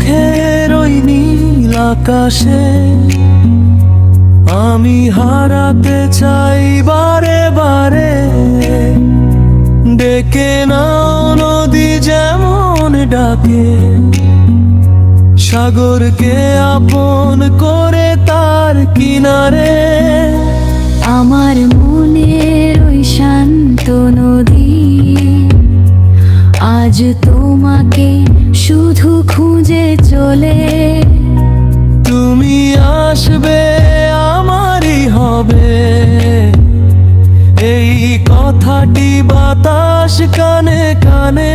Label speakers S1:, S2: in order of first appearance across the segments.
S1: চোখের ওই নীল আকাশে আমি হারাতে চাই বারে বারে। ডেকে নাও নদী যেমন ডাকে, সাগরকে আপন করে তার কিনারে।
S2: আমার মনের ওই শান্ত নদী আজ তোমাকে শুধু খুঁজে চলে।
S1: তুমি আসবে আমারই হবে, এই কথাটি বাতাস কানে কানে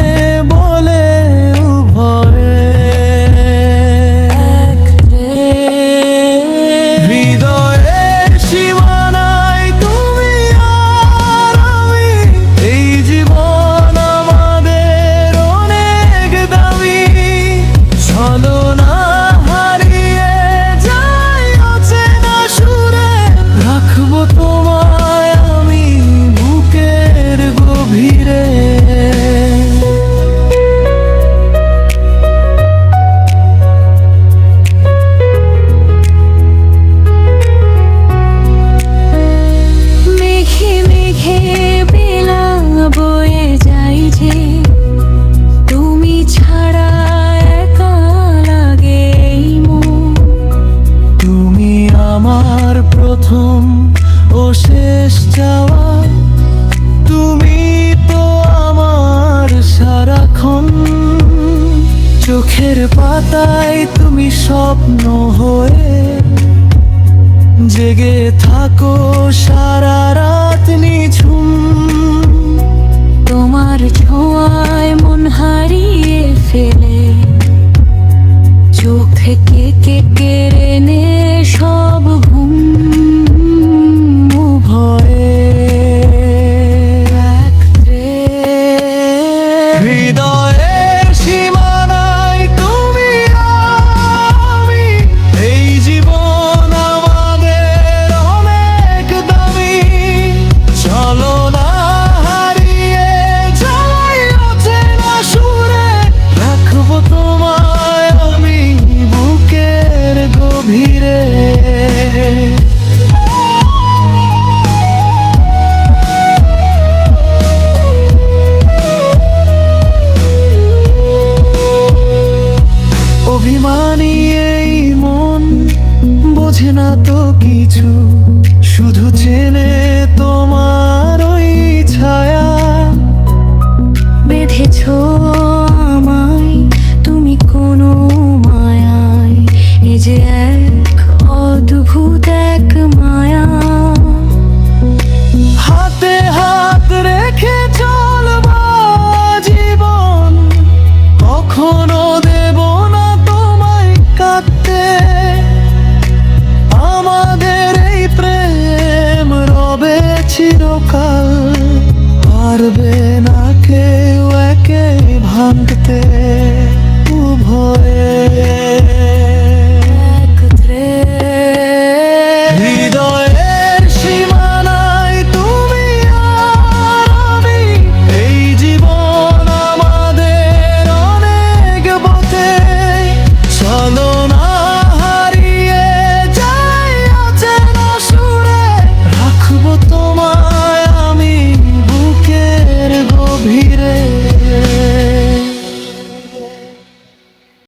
S1: বলে উভয়ে। হৃদয়ের সীমানায় তুমি আর আমি, এই জীবন আমাদের অনেক দামি। চলো না হারিয়ে যাই অচেনা সুরে, রাখবো তোমায় আমি বুকের গভীরে।
S2: মেঘে মেঘে বেলা বয়ে যাই যে, তুমি ছাড়া একা লাগে এই মন।
S1: তুমি আমার প্রথম ও শেষ চাওয়া, তুমি তো আমার সারাক্ষণ। চোখের পাতায় তুমি স্বপ্ন হয়ে জেগে থাকো সারা রাত নিঝুম।
S2: তোমার ছোঁয়ায় মন হারিয়ে ফেলে, চোখ থেকে কেড়ে নে সব ঘুম।
S1: ভয়ে হৃদয়ের সীমানায় তুমি আমি, এই জীবন আমাদের অনেক দামি। চলো না হারিয়ে যাই অচেনা সুরে, রাখবো তোমায় আমি বুকের গভীরে। অভিমানী এই মন বোঝে না তো কিছু, শুধু চেনে তোমার ওই ছায়া।
S2: বেঁধেছ আমায় তুমি কোনো মায়ায়, এ যে এক অদ্ভুত এক মায়া।
S1: হাতে